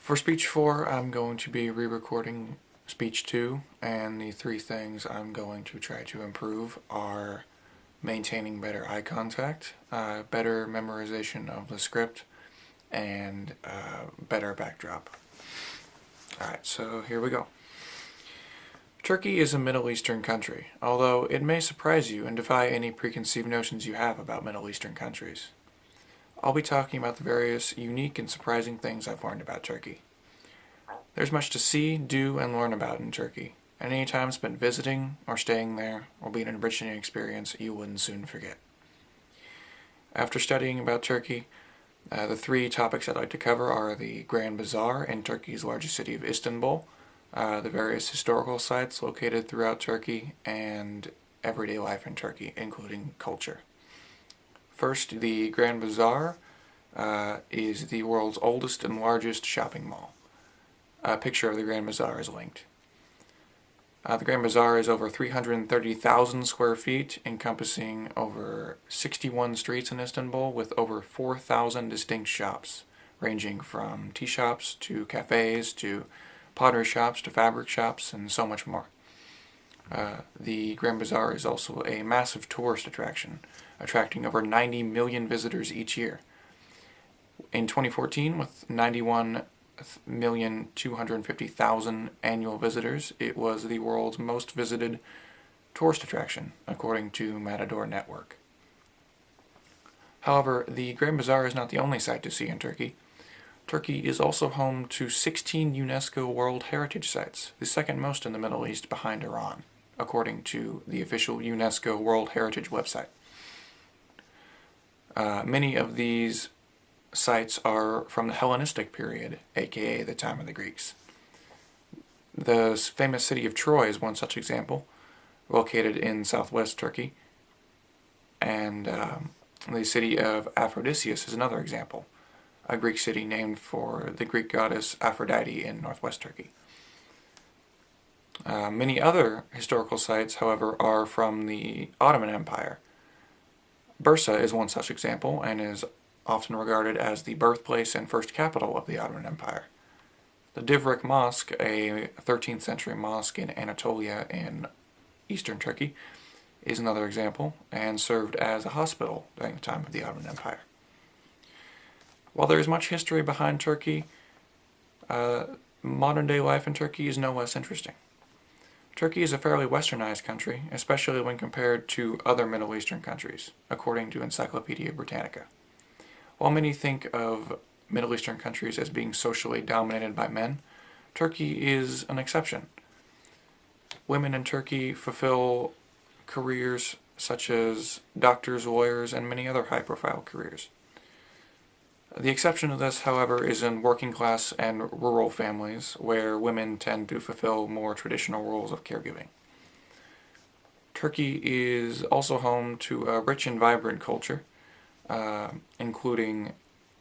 For speech 4, I'm going to be re-recording speech 2, and the three things I'm going to try to improve are maintaining better eye contact, better memorization of the script, and better backdrop. Alright, so here we go. Turkey is a Middle Eastern country, although it may surprise you and defy any preconceived notions you have about Middle Eastern countries. I'll be talking about the various unique and surprising things I've learned about Turkey. There's much to see, do, and learn about in Turkey, and any time spent visiting or staying there will be an enriching experience you wouldn't soon forget. After studying about Turkey, the three topics I'd like to cover are the Grand Bazaar in Turkey's largest city of Istanbul, the various historical sites located throughout Turkey, and everyday life in Turkey, including culture. First, the Grand Bazaar is the world's oldest and largest shopping mall. A picture of the Grand Bazaar is linked. The Grand Bazaar is over 330,000 square feet, encompassing over 61 streets in Istanbul with over 4,000 distinct shops, ranging from tea shops to cafes to pottery shops to fabric shops and so much more. The Grand Bazaar is also a massive tourist attraction, attracting over 90 million visitors each year. In 2014, with 91,250,000 annual visitors, it was the world's most visited tourist attraction, according to Matador Network. However, the Grand Bazaar is not the only sight to see in Turkey. Turkey is also home to 16 UNESCO World Heritage Sites, the second most in the Middle East behind Iran, according to the official UNESCO World Heritage website. Many of these sites are from the Hellenistic period, aka the time of the Greeks. The famous city of Troy is one such example, located in southwest Turkey, and the city of Aphrodisias is another example, a Greek city named for the Greek goddess Aphrodite in northwest Turkey. Many other historical sites, however, are from the Ottoman Empire. Bursa is one such example and is often regarded as the birthplace and first capital of the Ottoman Empire. The Divrik Mosque, a 13th century mosque in Anatolia in eastern Turkey, is another example and served as a hospital during the time of the Ottoman Empire. While there is much history behind Turkey, modern-day life in Turkey is no less interesting. Turkey is a fairly westernized country, especially when compared to other Middle Eastern countries, according to Encyclopedia Britannica. While many think of Middle Eastern countries as being socially dominated by men, Turkey is an exception. Women in Turkey fulfill careers such as doctors, lawyers, and many other high-profile careers. The exception to this, however, is in working-class and rural families, where women tend to fulfill more traditional roles of caregiving. Turkey is also home to a rich and vibrant culture, including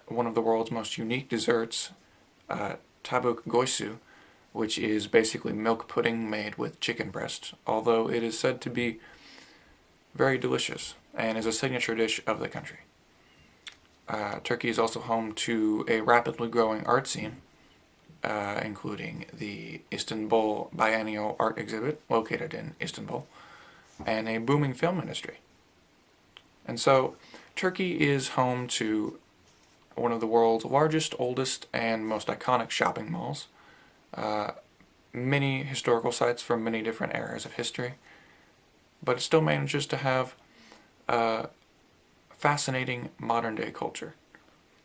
one of the world's most unique desserts, tabuk goysu, which is basically milk pudding made with chicken breast, although it is said to be very delicious and is a signature dish of the country. Turkey is also home to a rapidly growing art scene, including the Istanbul Biennial Art Exhibit, located in Istanbul, and a booming film industry. And so, Turkey is home to one of the world's largest, oldest, and most iconic shopping malls, many historical sites from many different eras of history, but it still manages to have fascinating modern-day culture.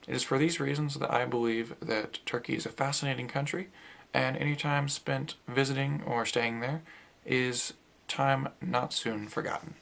It is for these reasons that I believe that Turkey is a fascinating country, and any time spent visiting or staying there is time not soon forgotten.